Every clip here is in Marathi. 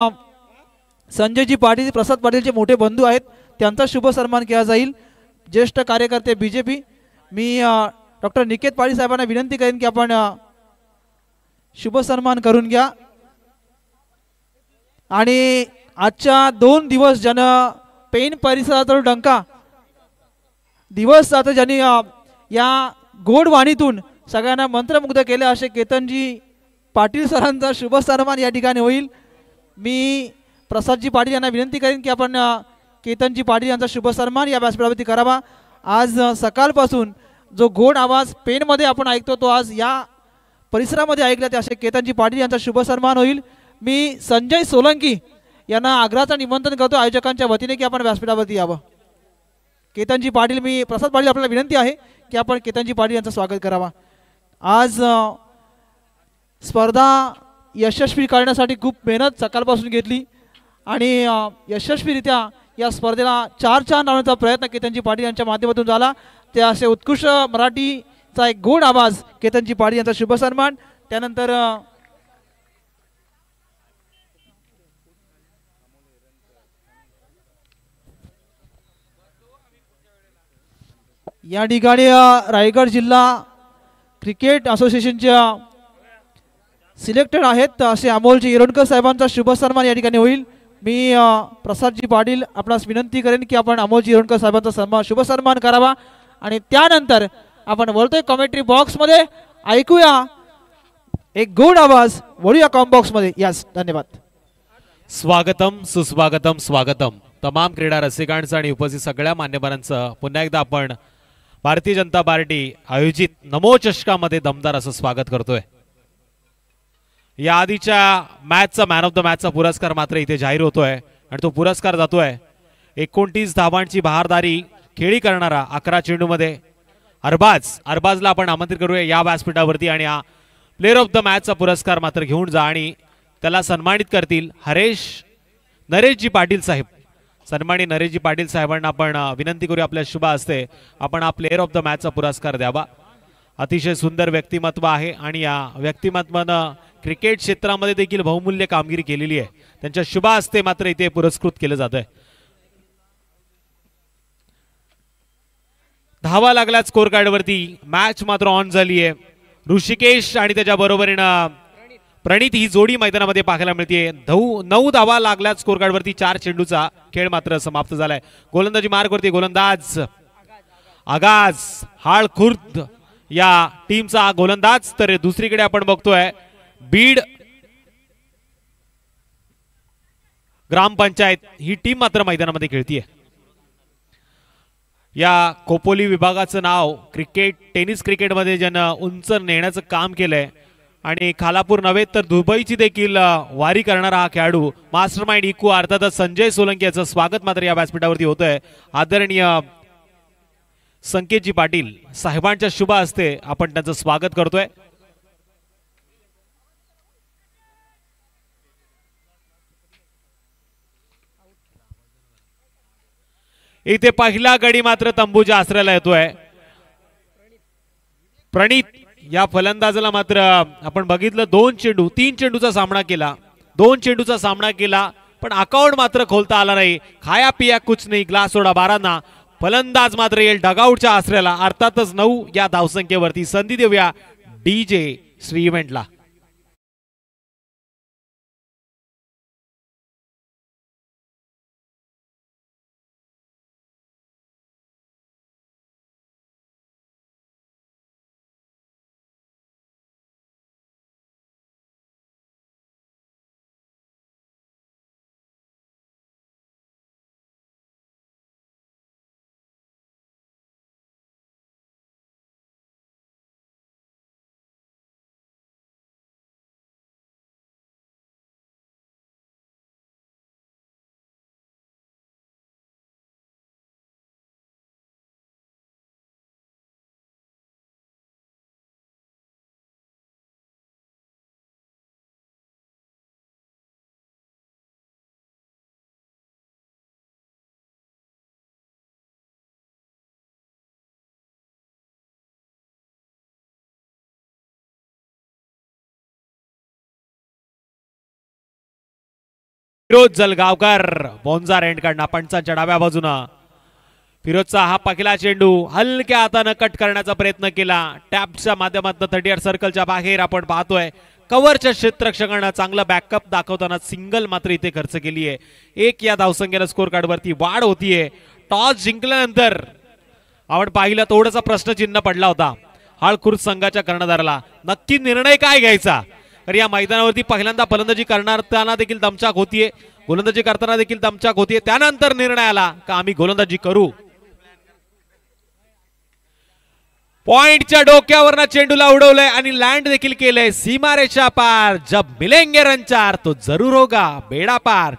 संजयजी पाटील प्रसाद पाटीलचे मोठे बंधू आहेत, त्यांचा शुभ सन्मान केला जाईल. ज्येष्ठ कार्यकर्ते बीजेपी, मी डॉक्टर निकेत पाटील साहेबांना विनंती करेन की आपण शुभ सन्मान करून घ्या. आणि आजच्या 2 दिवस जन पेन परिसरातील डंका दिवस आता ज्यांनी या गोड वाणीतून सगळ्यांना मंत्रमुग्ध केले असे केतनजी पाटील सरांचा शुभ सन्मान या ठिकाणी होईल. मी प्रसादजी पाटील यांना विनंती करेन की आपण केतनजी पाटील यांचा शुभ सन्मान या व्यासपीठावरती करावा. आज सकाळपासून जो गोड आवाज पेनमध्ये आपण ऐकतो तो आज या परिसरामध्ये ऐकला, ते असे केतनजी पाटील यांचा शुभ सन्मान होईल. मी संजय सोलंकी यांना आग्रहाचं निमंत्रण करतो आयोजकांच्या वतीने की आपण व्यासपीठावरती यावं. केतनजी पाटील, मी प्रसाद पाटील आपल्याला विनंती आहे की आपण केतनजी पाटील यांचं स्वागत करावा. आज स्पर्धा यशस्वी करण्यासाठी खूप मेहनत सकाळपासून घेतली आणि यशस्वीरित्या या स्पर्धेला 4 चांद लावण्याचा प्रयत्न केतनजी पाटील यांच्या माध्यमातून झाला. ते असे उत्कृष्ट मराठीचा एक गोड आवाज केतनजी पाटील यांचा शुभ सन्मान. त्यानंतर या ठिकाणी रायगड जिल्हा क्रिकेट असोसिएशनच्या सिलेक्टेड आहेत असे अमोलजी इरोणकर साहेबांचा शुभ सन्मान या ठिकाणी होईल. मी प्रसादजी पाटील आपणास विनंती करेन की आपण अमोलजी इरोणकर साहेबांचा शुभ सन्मान करावा. आणि त्यानंतर आपण वळतोय कमेंट्री बॉक्समध्ये, ऐकूया एक गोड आवाज, वळूया कॉम बॉक्समध्ये. यस, धन्यवाद. स्वागतम, सुस्वागतम, स्वागतम तमाम क्रीडा रसिकांचं आणि उपस्थित सगळ्या मान्यवरांचं पुन्हा एकदा आपण भारतीय जनता पार्टी आयोजित नमो चषकामध्ये दमदार असं स्वागत करतोय. या आधीच्या मॅचचा मॅन ऑफ द मॅचचा पुरस्कार मात्र इथे जाहीर होतोय आणि तो पुरस्कार जातोय 29 धावांची बहारदारी खेळी करणारा 11 चेंडूमध्ये अरबाजला आपण आमंत्रित करूया या व्यासपीठावरती आणि हा प्लेअर ऑफ द मॅचचा पुरस्कार मात्र घेऊन जा आणि त्याला सन्मानित करतील नरेशजी पाटील साहेब. सन्माननीय नरेशजी पाटील साहेबांना आपण विनंती करूया आपल्या शुभ हस्ते आपण हा प्लेअर ऑफ द मॅचचा पुरस्कार द्यावा. अतिशय सुंदर व्यक्तिमत्व आहे आणि या व्यक्तिमत्वानं क्रिकेट क्षेत्रामध्ये देखील बहुमूल्य कामगिरी केलेली आहे. त्यांच्या शुभ हस्ते मात्र इथे पुरस्कृत केलं जात आहे. धावा लागल्या स्कोर कार्डवरती, मॅच मात्र ऑन झाली आहे. ऋषिकेश आणि त्याच्या बरोबरीनं प्रणित ही जोडी मैदानामध्ये पाहायला मिळते. 9 धावा लागल्या स्कोर कार्डवरती. 4 चेंडूचा खेळ मात्र समाप्त झालाय. गोलंदाजी मार्गवरती गोलंदाज आगाज हाळखुर्द या टीमचा गोलंदाज. तर दुसरीकडे आपण बघतोय बीड ग्रामपंचायत ही टीम मात्र मैदानामध्ये खेळतीये. या खोपोली विभागाचं नाव टेनिस क्रिकेटमध्ये ज्यानं उंच नेण्याचं काम केलंय आणि खालापूर नव्हे तर दुबईची देखील वारी करणारा हा खेळाडू मास्टरमाइंड इकू अर्थातच संजय सोलंकी याचं स्वागत मात्र या व्यासपीठावरती होतंय. आदरणीय संकेतजी पाटील साहेबांच्या शुभ हस्ते आपण त्यांचं स्वागत करतोय. इथे पहिला गडी मात्र तंबूच्या आश्रयाला येतोय. प्रणित या फलंदाजाला मात्र आपण बघितलं 3 चेंडूचा सामना केला. 2 चेंडूचा सामना केला पण अकाउंट मात्र खोलता आला नाही. खाया पिया कुछ नाही, ग्लास सोडा 12 ना. फलंदाज मात्र येईल डगआउटच्या आश्रयाला. अर्थातच 9 या धावसंख्येवरती. संधी देऊया DJ श्री इव्हेंटला. फिरोज जलगावकर बोंजार एंड काढणार पंचांच्या डाव्या बाजूनं. फिरोजचा हा पहिला चेंडू हलक्या हातानं कट करण्याचा प्रयत्न केला. टॅपच्या माध्यमातून 38 सर्कलच्या बाहेर आपण पाहतोय. कव्हरच्या क्षेत्ररक्षकांना चांगला बॅकअप दाखवताना सिंगल मात्र इथे खर्च केली आहे. एक या धावसंख्येनं स्कोर कार्ड वरती वाढ होतीये. टॉस जिंकल्यानंतर आपण पाहिलं थोडासा प्रश्नचिन्ह पडला होता हाळखुर्द संघाच्या कर्णधाराला, नक्की निर्णय काय घ्यायचा. तर या मैदानावरती पहिल्यांदा फलंदाजी करताना देखील दमछाक होतीये, गोलंदाजी करताना देखील दमछाक होतीये. त्यानंतर निर्णय आला का आम्ही गोलंदाजी करू. पॉइंटच्या डोक्यावरनं चेंडूला उडवलंय आणि लँड देखील केलंय सीमारेषा पार. जब मिलेंगे रन चार तो जरूर होगा बेड़ा पार.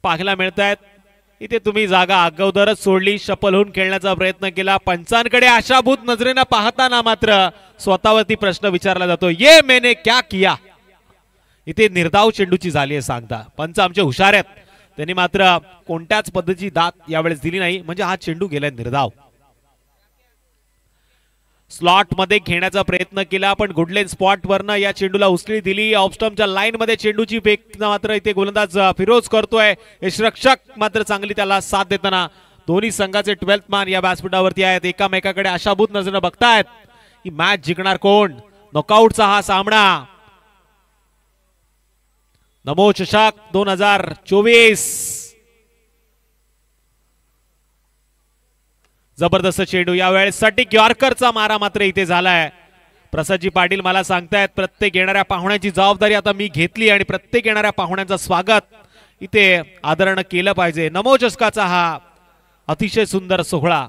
पाहायला मिळत आहेत. इथे तुम्ही जागा अगोदरच सोडली, शपल होऊन खेळण्याचा प्रयत्न केला. पंचांकडे आशाभूत नजरेनं पाहताना मात्र स्वतःवरती प्रश्न विचारला जातो, ये मैंने क्या किया. इथे निर्धाव चेंडूची झाली आहे सांगता. पंच आमचे हुशार आहेत, त्यांनी मात्र कोणत्याच पद्धतीची दात यावेळेस दिली नाही, म्हणजे हा चेंडू गेलाय निर्धाव. स्लॉट मध्ये घेण्याचा प्रयत्न केला पण गुडलेन स्पॉट वरनं या चेंडूला उसळी दिली. ऑफस्टम्पच्या लाईन मध्ये चेंडूची फेक मात्र इथे गोलंदाज फिरोज करतोय. यशरक्षक मात्र चांगली त्याला साथ देताना दोन्ही संघाचे 12th मान या व्यासपीठावरती आहेत. एकामेकाकडे आशाभूत नजरेनं बघतायत ही मॅच जिंकणार कोण. नॉकआउटचा हा सामना नमो चषक 2024. जबरदस्त चेंडू यावेळेस सटिक यॉर्करचा मारा मात्र इथे झालाय. प्रसादजी पाटील मला सांगतायत प्रत्येक येणाऱ्या पाहुण्यांची जबाबदारी आता मी घेतली आणि प्रत्येक येणाऱ्या पाहुण्यांचं स्वागत इथे आदरानं केलं पाहिजे. नमो चषकाचा हा अतिशय सुंदर सोहळा.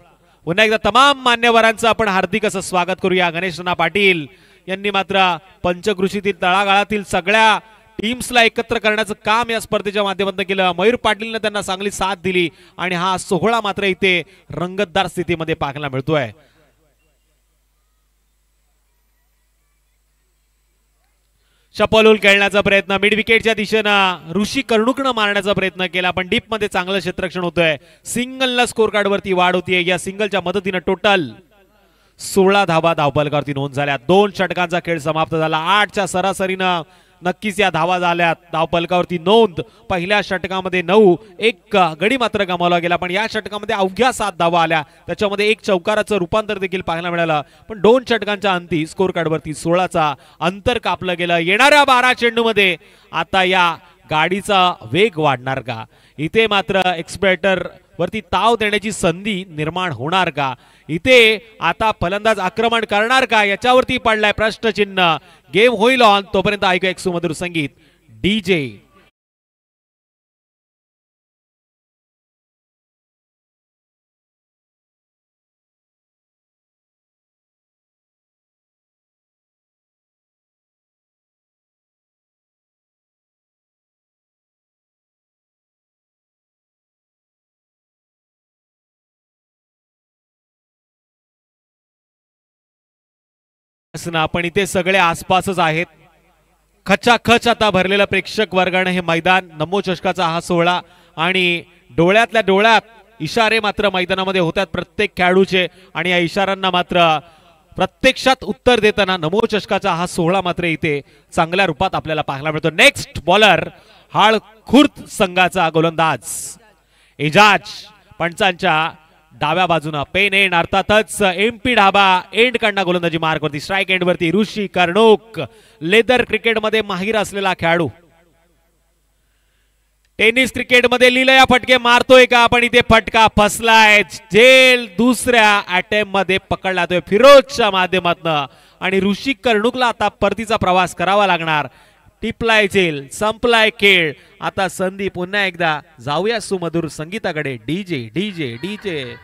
पुन्हा एकदा तमाम मान्यवरांचं आपण हार्दिक असं स्वागत करूया. गणेश राणा पाटील यांनी मात्र पंचकृषीतील तळागाळातील सगळ्या टीम्सला एकत्र करण्याचं काम या स्पर्धेच्या माध्यमातून केलं. मयूर पाटीलने त्यांना चांगली साथ दिली आणि हा सोहळा मात्र इथे रंगतदार स्थितीमध्ये पाहायला मिळतोय. शपलूल खेळण्याचा प्रयत्न मिड विकेटच्या दिशेनं ऋषी कर्णुकनं मारण्याचा प्रयत्न केला पण डीप मध्ये चांगलं क्षेत्ररक्षण होतंय. सिंगलला स्कोर कार्ड वरती वाढ होतीये. या सिंगलच्या मदतीनं टोटल 16 धावा धावफलकावरती नोंद झाल्या. 2 षटकांचा खेळ समाप्त झाला. 8च्या सरासरीनं नक्कीच या धावा झाल्यात. धावफलकावरती नोंद पहिल्या षटकामध्ये 9, एक गडी मात्र गमावला गेला पण या षटकामध्ये अवघ्या 7 धावा आल्या. त्याच्यामध्ये एक चौकाराचं रूपांतर देखील पाहायला मिळालं पण 2 षटकांच्या अंती स्कोर कार्डवरती 16चा अंतर कापलं गेलं. येणाऱ्या 12 चेंडूमध्ये आता या गाडीचा वेग वाढणार का. इथे मात्र एक्सपेक्टर वरती ताव देण्याची संधी निर्माण होणार का. इथे आता फलंदाज आक्रमण करणार का याच्यावरती पडलाय प्रश्नचिन्ह. गेम होईल ऑन. तोपर्यंत ऐकू एक सुमधुर संगीत डीजे. आपण इथे सगळे आसपासच आहेत. खचाखच आता भरलेलं प्रेक्षक वर्गाने हे मैदान. नमो चषकाचा हा सोहळा आणि डोळ्यातल्या डोळ्यात इशारे मात्र मैदानामध्ये होतात प्रत्येक खेळाडूचे आणि या इशाऱ्यांना मात्र प्रत्यक्षात उत्तर देताना नमो चषकाचा हा सोहळा मात्र इथे चांगल्या रूपात आपल्याला पाहायला मिळतो. नेक्स्ट बॉलर हाळखुर्द संघाचा गोलंदाज एजाज. पंचांच्या डाव्या बाजूला पेन एंड अर्थातच एमपी ढाबा एंड कडनं गोलंदाजी मार्क वरती. स्ट्राइक एंड वरती ऋषी कर्णुक. लेदर क्रिकेट मध्ये माहीर असलेला खेळाडू. टेनिस क्रिकेट मध्ये लिलया फटके मारतोय का पण इथे फटका फसलाय. जेल दुसऱ्या अटेम्प्ट मध्ये पकडला जातोय फिरोजच्या माध्यमातून आणि ऋषी कर्णुकला आता परतीचा प्रवास करावा लागणार. टिपलाय जेल, संपलाय खेळ. आता संधी पुन्हा एकदा जाऊया सुमधुर संगीताकडे. DJ DJ DJ.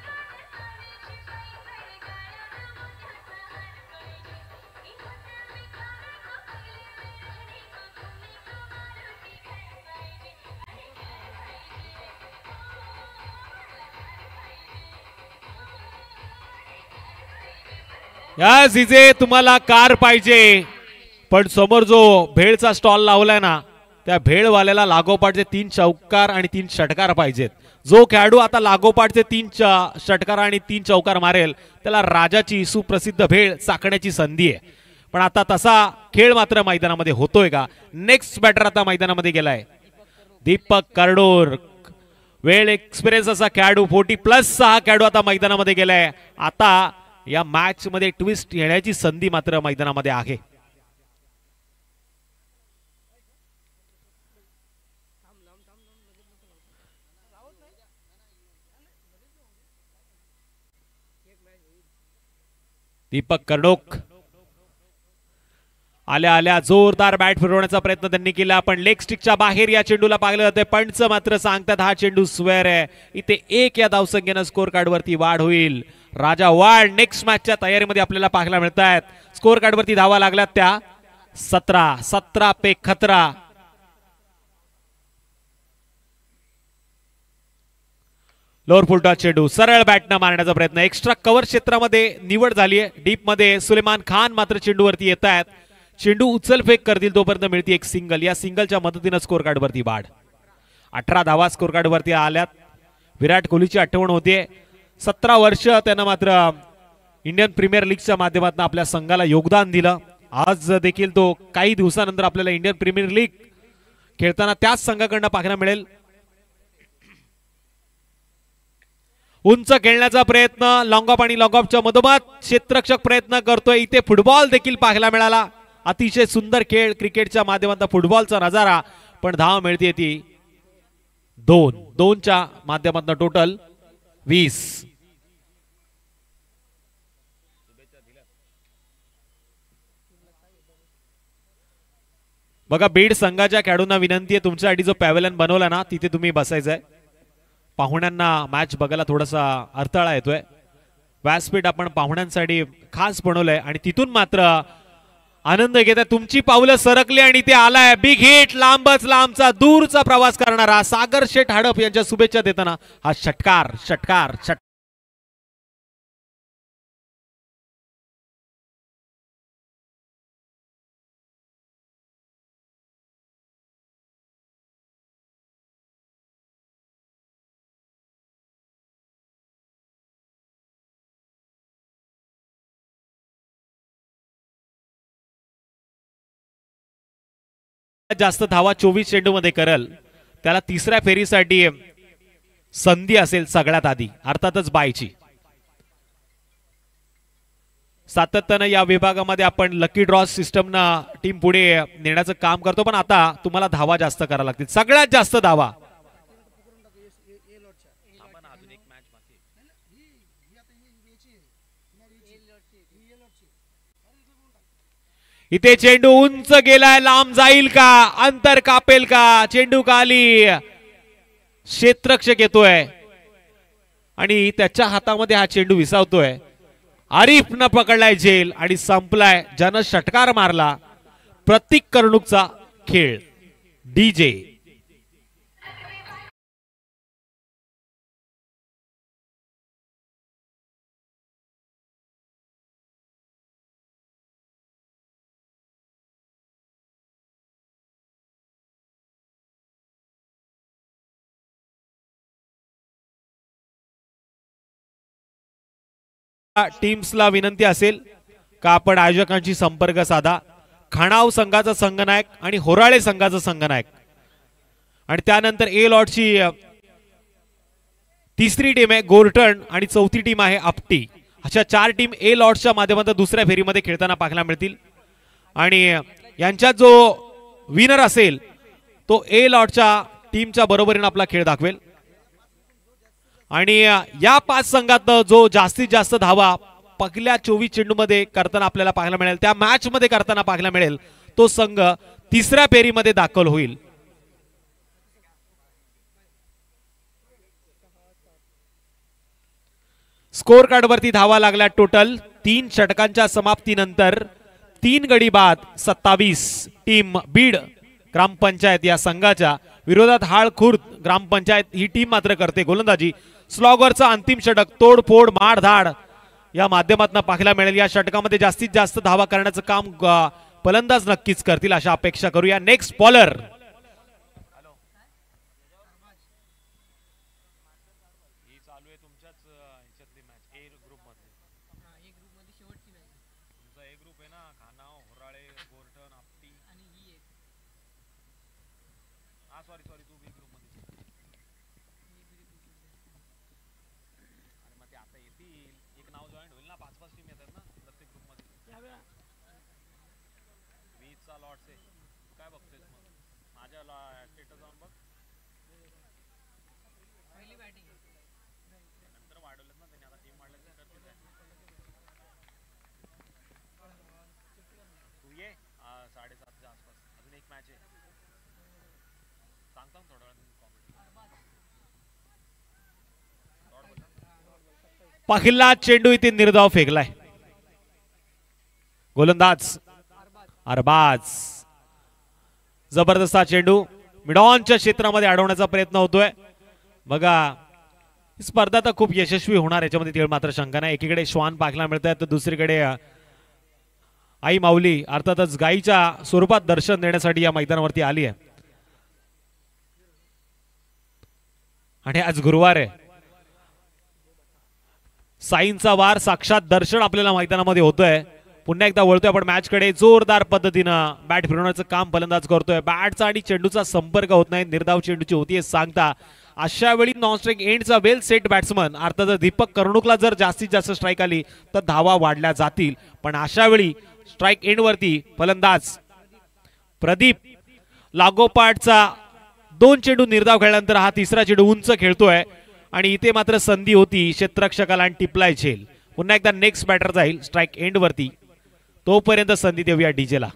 या जिजे तुम्हाला कार पाहिजे, पण समोर जो भेळचा स्टॉल लावलाय ना त्या भेळवाल्याला लागोपाठचे 3 चौकार आणि 3 षटकार पाहिजेत. जो खेळाडू आता लागोपाठचे 3 षटकार आणि 3 चौकार मारेल त्याला राजाची सुप्रसिद्ध भेळ चाखण्याची संधी आहे. पण आता तसा खेळ मात्र मैदानामध्ये होतोय का? नेक्स्ट बॅटर आता मैदानामध्ये गेलाय दीपक करडोर. वेळ एक्सपिरियन्स असा खेळाडू 40+ हा खेळाडू आता मैदानामध्ये गेलाय. आता या मॅच मध्ये ट्विस्ट येण्याची संधी मात्र मैदानामध्ये आहे. दीपक कर्डोक आल्या आल्या जोरदार बॅट फिरवण्याचा प्रयत्न त्यांनी केला, पण लेग स्टिकच्या बाहेर या चेंडूला पाहिलं जाते. पंच मात्र सांगतात हा चेंडू स्क्वेअर आहे. इथे 1 या धावसंख्येनं स्कोर कार्ड वरती वाढ होईल. राजा वाढ नेक्स्ट मॅचच्या तयारीमध्ये आपल्याला पाहायला मिळत आहेत. स्कोर कार्ड वरती धावा लागल्यात त्या 17 पे खतरा. लोअर फुलटॉस चेंडू सरळ बॅटनं मारण्याचा प्रयत्न. एक्स्ट्रा कव्हर क्षेत्रामध्ये निवड झाली आहे. डीप मध्ये सुलेमान खान मात्र चेंडूवरती येत आहेत. चेंडू उचलफेक करतील तोपर्यंत मिळते एक सिंगल. या सिंगलच्या मदतीनं स्कोर कार्ड वरती वाढ. 18 धावा स्कोर कार्ड वरती आल्यात. विराट कोहलीची आठवण होते. 17 वर्ष त्यानं मात्र इंडियन प्रीमियर लीगच्या माध्यमातून आपल्या संघाला योगदान दिलं. आज देखील तो काही दिवसानंतर आपल्याला इंडियन प्रीमियर लीग खेळताना त्याच संघाकडनं पाहायला मिळेल. उंच खेळण्याचा प्रयत्न लॉंग ऑफ आणि लॉंग ऑफच्या मधोमध क्षेत्ररक्षक प्रयत्न करतोय. इथे फुटबॉल देखील पाहायला मिळाला. अतिशय सुंदर खेळ क्रिकेटच्या माध्यमातून फुटबॉलचा नजारा. पण धाव मिळते ती 2च्या माध्यमातून टोटल 20. बघा बीड संघाच्या खेळाडूंना विनंती आहे तुमच्यासाठी जो पॅव्हेलियन बनवला ना तिथे तुम्ही बसायचंय. पाहुण्यांना मॅच बघायला थोडासा अडथळा येतोय. व्यासपीठ आपण पाहुण्यांसाठी खास बनवलंय आणि तिथून मात्र आनंद घेता. तुमची पावलं सरकली आणि ते आलाय बिग हिट. लांबच लांबचा दूरचा प्रवास करणारा सागर शेठ हडप यांच्या शुभेच्छा देताना हा षटकार षटकार षटकार. जास्त धावा 24 चेंडू मध्ये करल त्याला तिसऱ्या फेरीसाठी संधी असेल सगळ्यात आधी, अर्थातच बायची. सातत्यानं या विभागामध्ये आपण लकी ड्रॉ सिस्टमना टीम पुढे नेण्याचं काम करतो, पण आता तुम्हाला धावा जास्त करायला लागतील. सगळ्यात जास्त धावा इथे. चेंडू उंच गेलाय, लांब जाईल का, अंतर कापेल का, चेंडू खाली. क्षेत्ररक्षक येतोय आणि त्याच्या हातामध्ये हा चेंडू विसावतोय. आरिफनं पकडलाय झेल आणि संपलाय. ज्यानं षटकार मारला प्रतीक कर्णुकचा खेळ डीजे. टीम्सला विनंती असेल का आपण आयोजकांशी संपर्क साधा. खाणाव संघाचा संघनायक आणि होराळे संघाचा संघनायक आणि त्यानंतर ए लॉटची तिसरी टीम आहे गोरटण आणि चौथी टीम आहे आपटी. अशा 4 टीम ए लॉटच्या माध्यमातून दुसऱ्या फेरीमध्ये खेळताना पाहायला मिळतील आणि यांच्यात जो विनर असेल तो ए लॉटच्या टीमच्या बरोबरीने आपला खेळ दाखवेल. आणि या 5 संघात जो जास्तीत जास्त धावा पहिल्या 24 चेंडूमध्ये करताना आपल्याला पाहायला मिळेल, त्या मॅच मध्ये करताना पाहायला मिळेल, तो संघ तिसऱ्या फेरीमध्ये दाखल होईल. स्कोर कार्ड वरती धावा लागल्या टोटल 3 षटकांच्या समाप्तीनंतर 3 गडी बाद 27. टीम बीड ग्रामपंचायत या संघाच्या विरोधात हाळखुर्द ग्रामपंचायत ही टीम मात्र करते गोलंदाजी. स्लॉगरचा अंतिम षटक तोडफोड मारधाड या माध्यमातून पाहायला मिळेल. या षटकामध्ये जास्तीत जास्त धावा करण्याचं काम फलंदाज नक्कीच करतील अशा अपेक्षा करूया. नेक्स्ट बॉलर पहिला चेंडू इथे निर्धाव फेकलाय. गोलंदाज अरबाज. जबरदस्त चेंडू मिडॉनच्या क्षेत्रामध्ये अडवण्याचा प्रयत्न होतोय. बघा स्पर्धा तर खूप यशस्वी होणार याच्यामध्ये तीळ मात्र शंका नाही. एकीकडे श्वान पाहायला मिळत आहेत तर दुसरीकडे आई माऊली अर्थातच गाईच्या स्वरूपात दर्शन देण्यासाठी या मैदानावरती आली आहे. आणि आज गुरुवार आहे. साईंचा वार साक्षात दर्शन आपल्याला मैदानामध्ये होतोय. पुन्हा एकदा वळतोय आपण मॅच कडे. जोरदार पद्धतीनं बॅट फिरवण्याचं काम फलंदाज करतोय. बॅटचा आणि चेंडूचा संपर्क होत नाही. निर्धाव चेंडूची होतीये सांगता. अशा वेळी नॉन स्ट्राईक एंडचा वेल सेट बॅट्समन अर्थात दीपक कर्णुकला जर जास्तीत जास्त स्ट्राईक आली तर धावा वाढल्या जातील. पण अशा वेळी स्ट्राईक एंड वरती फलंदाज प्रदीप लागोपाठचा 2 चेंडू निर्धाव खेळल्यानंतर हा तिसरा चेंडू उंच खेळतोय. आणि इथे मात्र संधी होती क्षेत्ररक्षकाला आणि टिपलाय झेल. पुन्हा एकदा नेक्स्ट बॅटर जाईल स्ट्राईक एंड वरती. तोपर्यंत संधी देऊया डीजेला.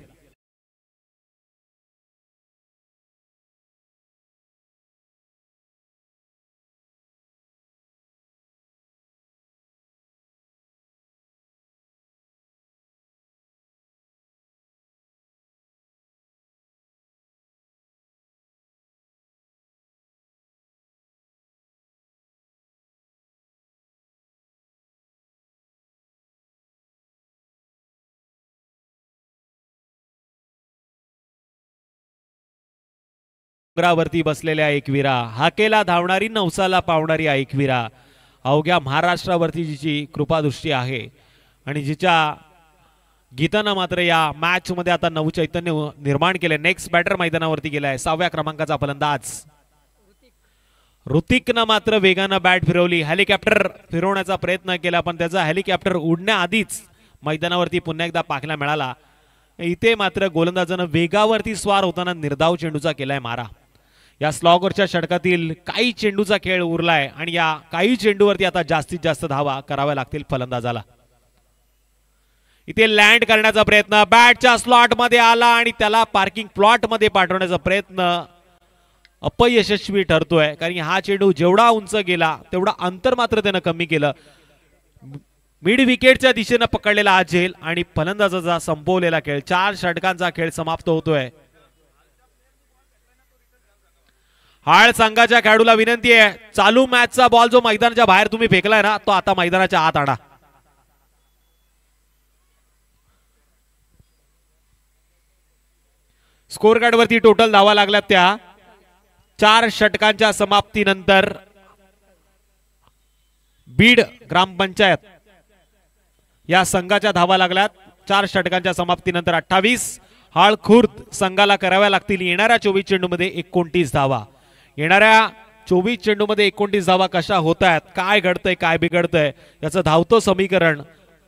डोंगरावरती बसलेल्या एकवीरा, हाकेला धावणारी नवसाला पावणारी ऐकवीरा, अवघ्या महाराष्ट्रावरती जिची कृपादृष्टी आहे आणि जिच्या गीतानं मात्र या मॅच मध्ये आता नवचैतन्य निर्माण केले. नेक्स्ट बॅटर मैदानावरती गेलाय 6व्या क्रमांकाचा फलंदाज ऋतिकनं मात्र वेगानं बॅट फिरवली. हेलिकॉप्टर फिरवण्याचा प्रयत्न केला पण त्याचा हेलिकॉप्टर उडण्याआधीच मैदानावरती पुन्हा एकदा पाहायला मिळाला. इथे मात्र गोलंदाजानं वेगावरती स्वार होताना निर्धाव चेंडूचा केलाय मारा. या स्लॉगरच्या षटकातील काही चेंडूचा खेळ उरलाय आणि या काही चेंडूवरती आता जास्तीत जास्त धावा कराव्या लागतील फलंदाजाला. इथे लँड करण्याचा प्रयत्न बॅटच्या स्लॉट मध्ये आला आणि त्याला पार्किंग प्लॉट मध्ये पाठवण्याचा प्रयत्न अपयशस्वी ठरतोय. कारण हा चेंडू जेवढा उंच गेला तेवढा अंतर मात्र त्यानं कमी केलं. मिड विकेटच्या दिशेनं पकडलेला हा झेल आणि फलंदाजाचा संपवलेला खेळ. 4 षटकांचा खेळ समाप्त होतोय. हाळ संघाच्या खेळाडूला विनंती आहे चालू मॅचचा बॉल जो मैदानाच्या बाहेर तुम्ही फेकलाय ना तो आता मैदानाच्या आत आणा. स्कोर कार्ड वरती टोटल धावा लागल्यात त्या 4 षटकांच्या समाप्तीनंतर बीड ग्रामपंचायत या संघाच्या धावा लागल्यात 4 षटकांच्या समाप्तीनंतर 28. हाळ खुर्द संघाला कराव्या लागतील येणाऱ्या 24 चेंडूमध्ये 29 धावा. येणाऱ्या 24 चेंडूमध्ये 29 धावा कशा होत आहेत, काय घडतंय काय बिघडतंय याचं धावतो समीकरण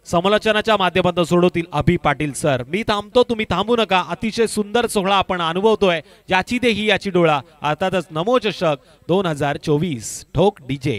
समालोचनाच्या माध्यमातून सोडवतील अभि पाटील सर. मी थांबतो तुम्ही थांबू नका. अतिशय सुंदर सोहळा आपण अनुभवतोय. याची देही याची डोळा अर्थातच नमो चषक 2024 ठोक डीजे.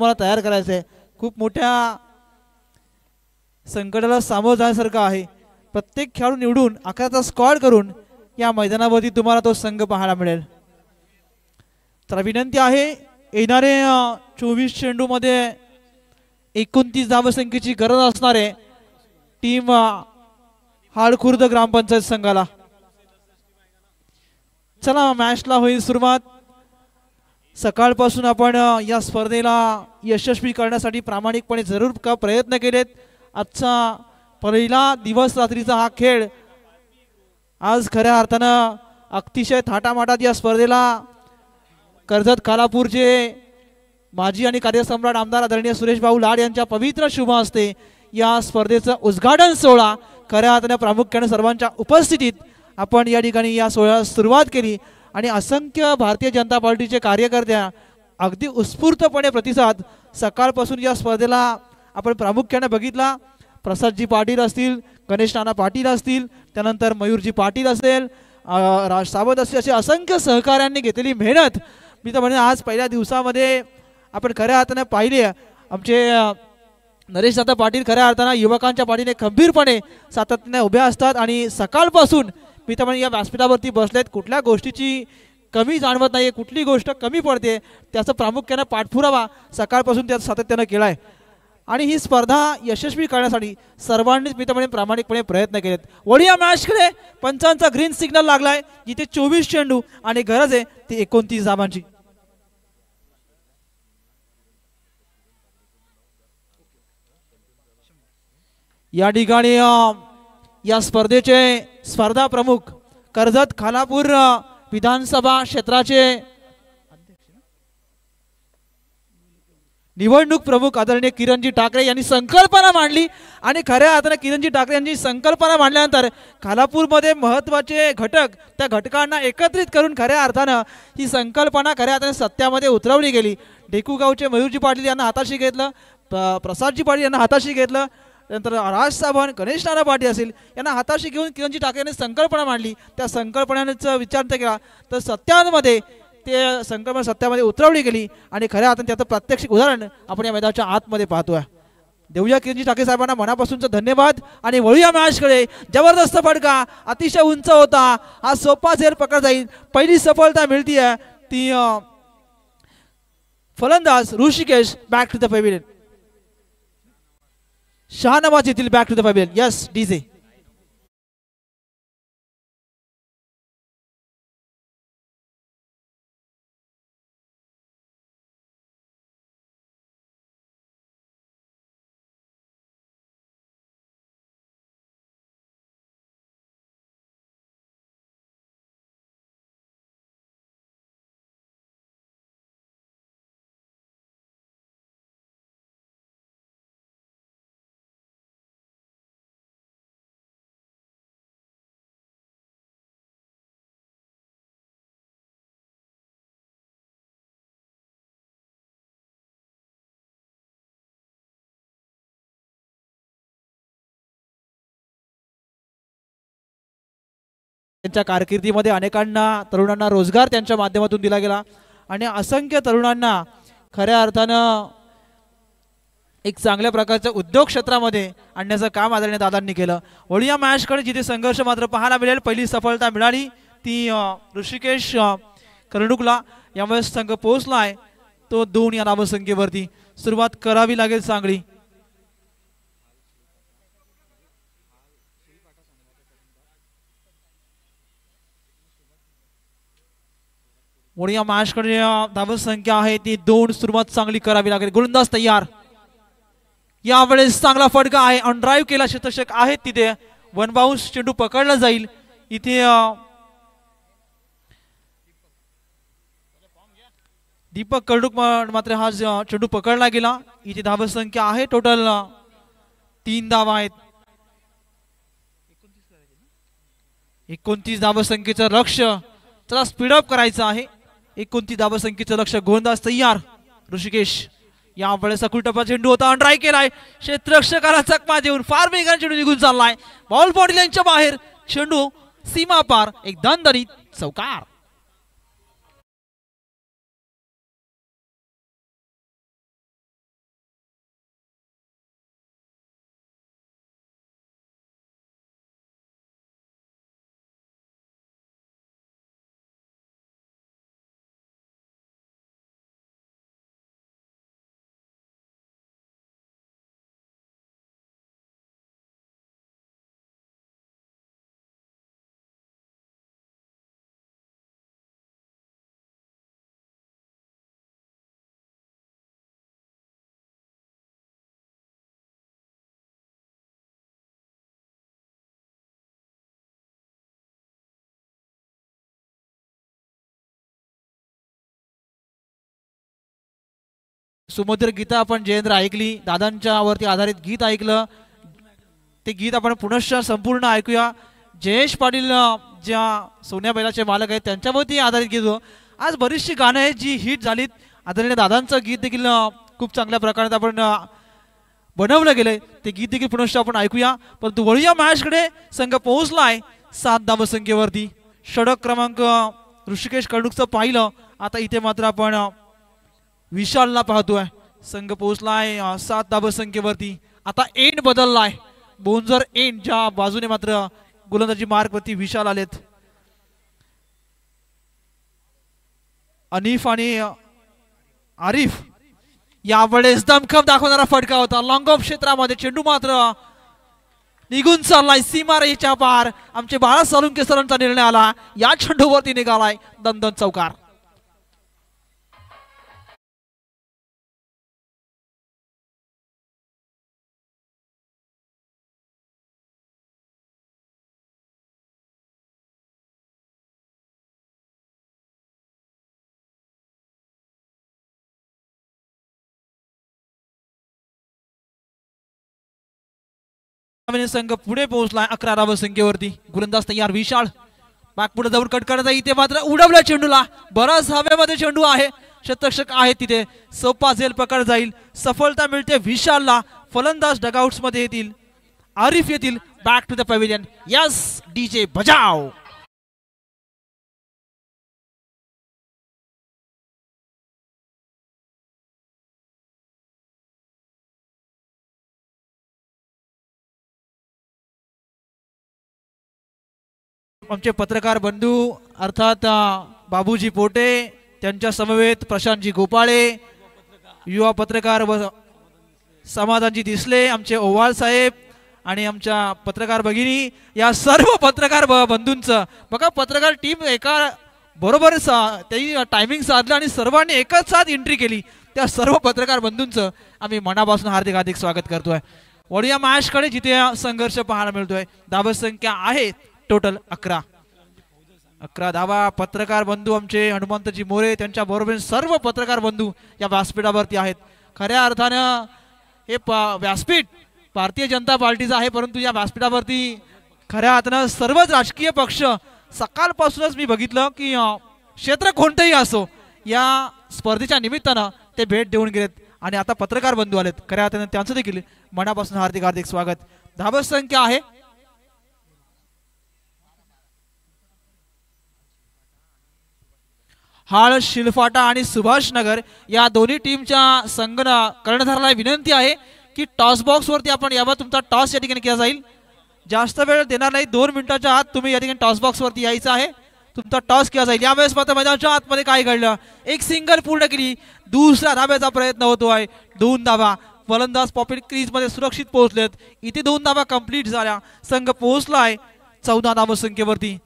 तुम्हाला तयार करायचं आहे. खूप मोठ्या संकटाला सामोरं जाण्यासारखं आहे. प्रत्येक खेळाडू निवडून 11चा स्क्वॉड करून या मैदानावरती तुम्हाला तो संघ पाहायला मिळेल. तर विनंती आहे येणारे 24 चेंडूमध्ये 29 धावसंख्येची गरज असणारे टीम हाडखुर्द ग्रामपंचायत संघाला. चला मॅचला होईल सुरुवात. सकाळपासून आपण या स्पर्धेला यशस्वी करण्यासाठी प्रामाणिकपणे जरूर का प्रयत्न केलेत. आजचा पहिला दिवस रात्रीचा हा खेळ आज खऱ्या अर्थानं अतिशय थाटामाटात या स्पर्धेला कर्जत खालापूरचे माजी आणि कार्यसम्राट आमदार आदरणीय सुरेश भाऊ लाड यांच्या पवित्र शुभ हस्ते या स्पर्धेचं उद्घाटन सोहळा खऱ्या अर्थानं प्रामुख्याने सर्वांच्या उपस्थितीत आपण या ठिकाणी या सोहळ्याला सुरुवात केली. आणि असंख्य भारतीय जनता पार्टीचे कार्यकर्त्या अगदी उत्स्फूर्तपणे प्रतिसाद सकाळपासून या स्पर्धेला आपण प्रामुख्याने बघितला. प्रसादजी पाटील असतील, गणेश नाना पाटील असतील, त्यानंतर मयूरजी पाटील असेल, राज सावंत असतील, असे असंख्य सहकाऱ्यांनी घेतलेली मेहनत मी तर म्हणेन आज पहिल्या दिवसामध्ये आपण खऱ्या अर्थाने पाहिली. आमचे नरेश दादा पाटील खऱ्या अर्थानं युवकांच्या पाठीने खंबीरपणे सातत्याने उभ्या असतात आणि सकाळपासून मी तर म्हणेन या व्यासपीठावरती बसलेत. कुठल्या गोष्टीची कमी जाणवत नाही, कुठली गोष्ट कमी पडते त्याचा प्रामुख्याने पाठपुरावा सकाळपासून त्या सातत्यानं केला आहे. आणि ही स्पर्धा यशस्वी करण्यासाठी सर्वांनीच मी तर म्हणेन प्रामाणिकपणे प्रयत्न केलेत. वळीया मॅचकडे पंचांचा ग्रीन सिग्नल लागलाय जिथे 24 चेंडू आणि गरज आहे ती 29 धावांची. या ठिकाणी या स्पर्धेचे स्पर्धा प्रमुख कर्जत खालापूर विधानसभा क्षेत्राचे निवडणूक प्रमुख आदरणीय किरणजी ठाकरे यांनी संकल्पना मांडली. आणि खऱ्या अर्थाने किरणजी ठाकरे यांची संकल्पना मांडल्यानंतर खालापूरमध्ये महत्त्वाचे घटक त्या घटकांना एकत्रित करून खऱ्या अर्थानं ही संकल्पना खऱ्या अर्थाने सत्यामध्ये उतरवली गेली. डेकूगावचे मयूरजी पाटील यांना हाताशी घेतलं, प्रसादजी पाटील यांना हाताशी घेतलं, नंतर राज सावंत, गणेश नाना पाटील असेल यांना हाताशी घेऊन किरणजी ठाकरे यांनी संकल्पना मांडली. त्या संकल्पनेचा विचार केला तर सत्यामध्ये ते संकल्पना सत्यामध्ये उतरवली गेली. आणि खऱ्या अर्थाने त्याचं प्रात्यक्षिक उदाहरण आपण या मैदानाच्या आतमध्ये पाहतोय. देऊया किरणजी ठाकरे साहेबांना मनापासूनचा धन्यवाद. आणि वळूया मॅचकडे. जबरदस्त फटका अतिशय उंच होता, हा सोपा झेल पकड जाईल. पहिली सफलता मिळतीये ती फलंदाज Rishikesh back to the pavilion. Shahnawaz येथील back to the pavilion. Yes DJ. त्यांच्या कारकिर्दीमध्ये अनेकांना तरुणांना रोजगार त्यांच्या माध्यमातून दिला गेला आणि असंख्य तरुणांना खऱ्या अर्थानं एक चांगल्या प्रकारच्या उद्योग क्षेत्रामध्ये आणण्याचं काम आदरणीय दादांनी केलं. वळूया मॅचकडे जिथे संघर्ष मात्र पाहायला मिळेल. पहिली सफलता मिळाली ती ऋषिकेश कर्णुकला. यामुळे संघ पोहोचलाय तो 2 या धावसंख्येवरती. सुरुवात करावी लागेल चांगली. म्हणून या मॅचकडे धावसंख्या आहे ती 2. सुरुवात चांगली करावी लागेल. गोलंदाज तयार. यावेळेस चांगला फटका आहे. ऑन ड्राईव्ह केला क्षेत्ररक्षक आहेत तिथे. 1 बाउन्स चेंडू पकडला जाईल. इथे दीपक कर्डुक मात्र हा चेंडू पकडला गेला. इथे धावसंख्या आहे टोटल 3 धावा आहेत. 29 धावसंख्येचं लक्ष्य चला स्पीडअप करायचं आहे. 29 धावसंख्येचं लक्ष्य. गोलंदाज तयार ऋषिकेश. यावेळेस टप्पा चेंडू होता. ड्राय केलाय क्षेत्ररक्षकाला चकमा देऊन फार वेगाने चेंडू निघून चाललाय. बॉल बॉडी लाईनच्या बाहेर. चेंडू सीमा पार. एक दणदणीत चौकार. सुमधुर गीता आपण जयेंद्र ऐकली, दादांच्या वरती आधारित गीत ऐकलं. ते गीत आपण पुनश्च संपूर्ण ऐकूया. जयेश पाटील ज्या सोन्या बैलाचे मालक आहेत त्यांच्यावरती आधारित गीत. आज बरीचशी गाणं आहेत जी हिट झालीत. आदरणीय दादांचं गीत देखील खूप चांगल्या प्रकारे आपण बनवलं गेलंय. ते गीत देखील पुनश्च आपण ऐकूया. परंतु वळूया मॅचकडे. संघ पोहोचलाय 7 धावसंख्येवरती. षटक क्रमांक ऋषिकेश कर्णुकचं पाहिलं. आता इथे मात्र आपण विशालला पाहतोय. संघ पोहोचलाय 7 धावसंख्येवरती. आता एंड बदललाय. बोंजर एंड ज्या बाजूने मात्र गोलंदाजी मार्ग वरती विशाल आलेत. अनिफ आणि आरिफ यावेळेस दमखम दाखवणारा फटका होता. लॉंग ऑफ क्षेत्रामध्ये चेंडू मात्र निघून चाललाय सीमारेषेच्या पार. आमचे बाळा साळुंके सरांचा निर्णय आला. या चेंडूवरती निघालाय दणदण चौकार. संघ पुढे पोहोचलाय 11 धावसंख्येवरती. गोलंदाज तयार विशाल. बाग पुढे जाऊन कट करता. इथे मात्र उडवल्या चेंडूला. बराच हवेमध्ये चेंडू आहे. शतरक्षक आहे तिथे. सोपा झेल पकड जाईल. सफलता मिळते विशालला. फलंदाज डगआउट्स मध्ये येतील. आरिफ येतील back to the pavilion. Yes DJ बजाव. आमचे पत्रकार बंधू अर्थात बाबूजी पोटे, त्यांच्या समवेत प्रशांतजी गोपाळे, युवा पत्रकार समाधानजी दिसले, आमचे ओवाळ साहेब आणि आमच्या पत्रकार भगिनी, या सर्व पत्रकार बंधूंचं बघा. पत्रकार टीम एका बरोबर त्याही टायमिंग साधलं आणि सर्वांनी एकच साथ एंट्री केली. त्या सर्व पत्रकार बंधूंचं आम्ही मनापासून हार्दिक हार्दिक स्वागत करतोय. वळूया मॅचकडे जिथे संघर्ष पाहायला मिळतोय. धावसंख्या आहे टोटल 11 धावा. पत्रकार बंधू आमचे हनुमंतजी मोरे, त्यांच्या बरोबर सर्व पत्रकार बंधू या व्यासपीठावरती आहेत. खऱ्या अर्थानं हे व्यासपीठ भारतीय जनता पार्टीचं आहे, परंतु या व्यासपीठावरती खऱ्या अर्थानं सर्वच राजकीय पक्ष सकाळपासूनच मी बघितलं की क्षेत्र कोणतंही असो या स्पर्धेच्या निमित्तानं ते भेट देऊन गेलेत. आणि आता पत्रकार बंधू आलेत. खऱ्या अर्थानं त्यांचं देखील मनापासून हार्दिक हार्दिक स्वागत. धावसंख्या आहे हाळ, शिलफाटा आणि सुभाषनगर या दोन्ही टीमच्या संघ कर्णधाराला विनंती आहे की टॉस बॉक्स वरती आपण यावं. तुमचा टॉस या ठिकाणी केला जाईल. जास्त वेळ देणार नाही. 2 मिनिटाच्या आत तुम्ही या ठिकाणी टॉस बॉक्स वरती यायचं आहे. तुमचा टॉस केला जाईल. यावेळेस मात्र मैदानाच्या आतमध्ये काय घडलं. एक सिंगल पूर्ण केली. दुसऱ्या धाब्याचा प्रयत्न होतोय. 2 धावा. फलंदाज पॉकेट क्रीज मध्ये सुरक्षित पोहोचलेत. इथे 2 धावा कंप्लीट झाल्या. संघ पोहोचलाय 14 धावसंख्येवरती.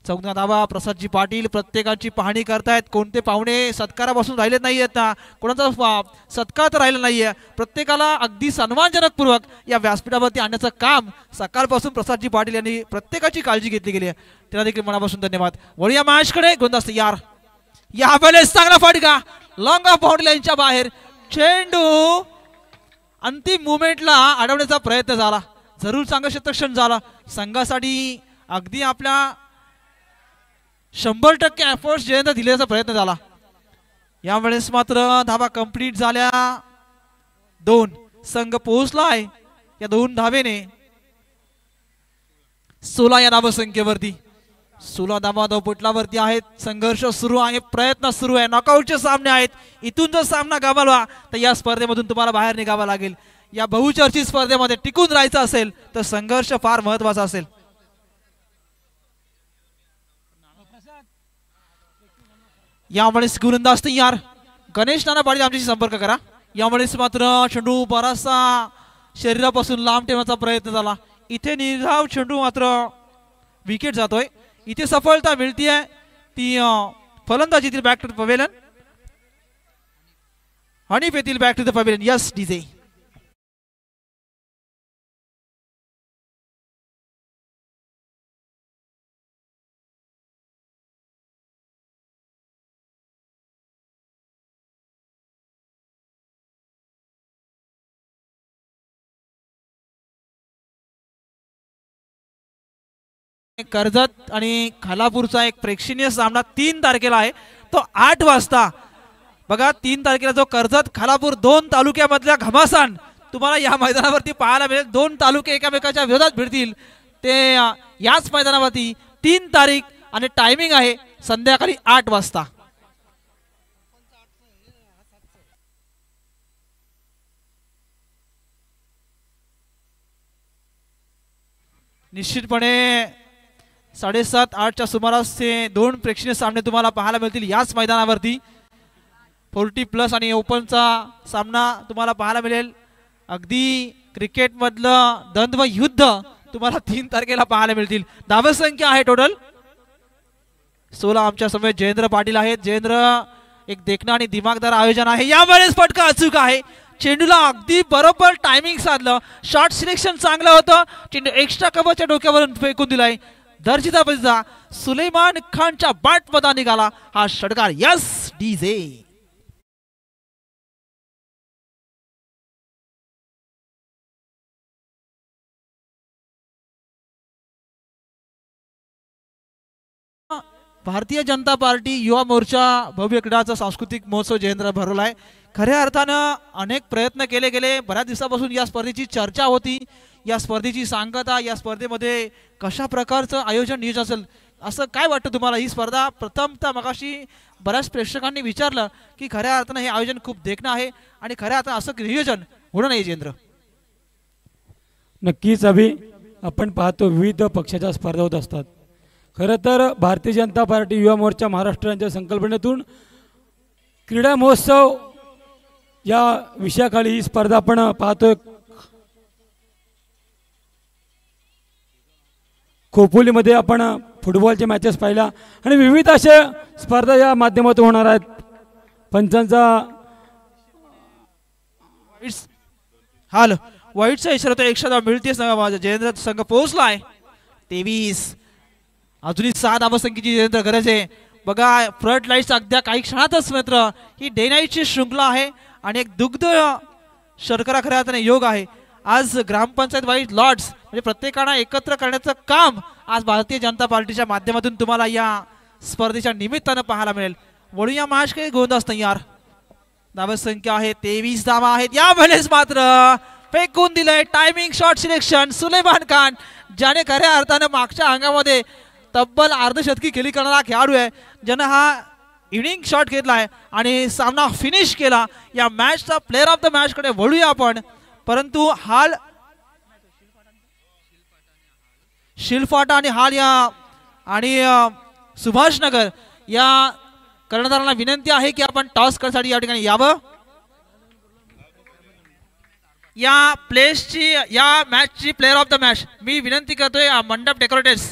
14 धावा. प्रसादजी पाटील प्रत्येकाची पाहणी करतायत. कोणते पाहुणे सत्कारापासून राहिले नाहीयेत ना, कोणाचा सत्कार तर राहिला नाहीये. प्रत्येकाला अगदी सन्मानजनक पूर्वक या व्यासपीठावरती आणण्याचं काम सकाळपासून प्रसादजी पाटील यांनी प्रत्येकाची काळजी घेतली गेली आहे. त्यांना देखील मनापासून धन्यवाद. वळूया मॅचकडे. गोलंदाज तयार. यावेळेस चांगला फटका. लॉंग ऑफ बाउंड्री लाईनच्या बाहेर. चेंडू अंतिम मुवमेंटला अडवण्याचा प्रयत्न झाला. जरूर चांगलं क्षेत्ररक्षण झाला. संघासाठी अगदी आपल्या 100% एफर्ट्स जे दिल्याचा प्रयत्न झाला. यावेळेस मात्र धावा कंप्लीट झाल्या 2. संघ पोहोचलाय या 2 धावेने 16 या धावसंख्येवरती. 16 धावा धावपटलावरती आहेत. संघर्ष सुरू आहे. प्रयत्न सुरू आहे. नॉकआउटचे सामने आहेत. इथून जर सामना गमावला तर या स्पर्धेमधून तुम्हाला बाहेर निघावं लागेल. या बहुचर्चित स्पर्धेमध्ये टिकून राहायचं असेल तर संघर्ष फार महत्वाचा असेल. यावेळेस गोलंदाज तयार. गणेश नाना पाटील आमच्याशी संपर्क करा. यावेळेस मात्र चेंडू बराचसा शरीरापासून लांब ठेवण्याचा प्रयत्न झाला. इथे निर्धाव चेंडू मात्र विकेट जातोय. इथे सफलता मिळतीये ती फलंदाजीतील back to the pavilion. Hanif येथील back to the pavilion. Yes DJ. Karjat आणि खालापूरचा एक प्रेक्षणीय सामना 3 तारखेला आहे, तो 8 वाजता. बघा 3 तारखेला जो कर्जत खालापूर 2 तालुक्यामधल्या घमासान तुम्हाला या मैदानावरती पाहायला मिळेल. 2 तालुके एकामेकाच्या विरोधात भिडतील ते याच मैदानावरती 3 तारीख आणि टायमिंग आहे संध्याकाळी 8 वाजता. निश्चितपणे 7:30-8च्या सुमारास ते 2 प्रेक्षणीय सामने तुम्हाला पाहायला मिळतील याच मैदानावरती. 40+ आणि ओपनचा सामना तुम्हाला पाहायला मिळेल. अगदी क्रिकेटमधलं द्वंद्व युद्ध तुम्हाला 3 तारखेला पाहायला मिळतील. धावसंख्या आहे टोटल 16. आमच्या समोर जयेंद्र पाटील आहेत. जयेंद्र एक देखणं आणि दिमागदार आयोजन आहे. यावेळेस फटका अचूक आहे. चेंडूला अगदी बरोबर टायमिंग साधलं. शॉट सिलेक्शन चांगलं होतं. चेंडू एक्स्ट्रा कव्हरच्या डोक्यावरून फेकून दिलाय. दर्जेचा बल्ला सुलेमान खानच्या बॅट मध्ये निघाला हा षटकार. Yes DJ. Bharatiya Janata party Yuva Morcha भव्य क्रीडाचा सांस्कृतिक महोत्सव जयेंद्र भरवला आहे. खऱ्या अर्थानं अनेक प्रयत्न केले गेले. बऱ्याच दिवसापासून या स्पर्धेची चर्चा होती. या स्पर्धेची सांगता, या स्पर्धेमध्ये कशा प्रकारचं आयोजन नियोजन असेल असं काय वाटतं तुम्हाला? ही स्पर्धा प्रथमतः मगाशी बऱ्याच प्रेक्षकांनी विचारलं की खऱ्या अर्थानं हे आयोजन खूप देखणं आहे आणि खऱ्या अर्थानं असं नियोजन होणं नाही. जयेंद्र नक्कीच आपण पाहतो विविध पक्षाच्या स्पर्धा होत असतात. खरं तर भारतीय जनता पार्टी युवा मोर्चा महाराष्ट्र यांच्या संकल्पनेतून क्रीडा महोत्सव या विषयाखाली ही स्पर्धा आपण पाहतोय. खोपोलीमध्ये आपण फुटबॉलचे मॅचेस पाहिला आणि विविध अशा स्पर्धा या माध्यमातून होणार आहेत. पंचांचा हाल वाईटचा इशारा तो 110 मिळते. जयेंद्र संघ पोहोचलाय 23. अजूनही 6 धावसंख्येची जयेंद्र गरज आहे. बघा फ्रंट लाईट्स अगदी काही क्षणातच मित्र ही डे नाईटची शृंखला आहे आणि एक दुग्ध शर्करा खऱ्या अर्थाने योग आहे. आज ग्रामपंचायत वाईज लॉर्ड्स म्हणजे प्रत्येकाला एकत्र करण्याचं काम आज भारतीय जनता पार्टीच्या माध्यमातून तुम्हाला या स्पर्धेच्या निमित्तानं पाहायला मिळेल. वळूया मॅच काही गोंधळ नाही यार. धावसंख्या आहे 23 धावा आहेत. यावेळेस मात्र फेकून दिलंय. Timing shot selection Suleman Khan ज्याने खऱ्या अर्थानं मागच्या अंगामध्ये तब्बल अर्धशतकी केली करणारा खेळाडू आहे, ज्यानं हा इनिंग शॉट घेतलाय आणि सामना फिनिश केला. या मॅचचा प्लेअर ऑफ द मॅच कडे वळूया आपण. परंतु हाल शिलफाटा आणि हाल या आणि सुभाषनगर या कर्णधारांना विनंती आहे की आपण टॉस करण्यासाठी या ठिकाणी यावं. या प्लेसची या मॅचची प्लेअर ऑफ द मॅच मी विनंती करतोय मंडप डेकोरेटर्स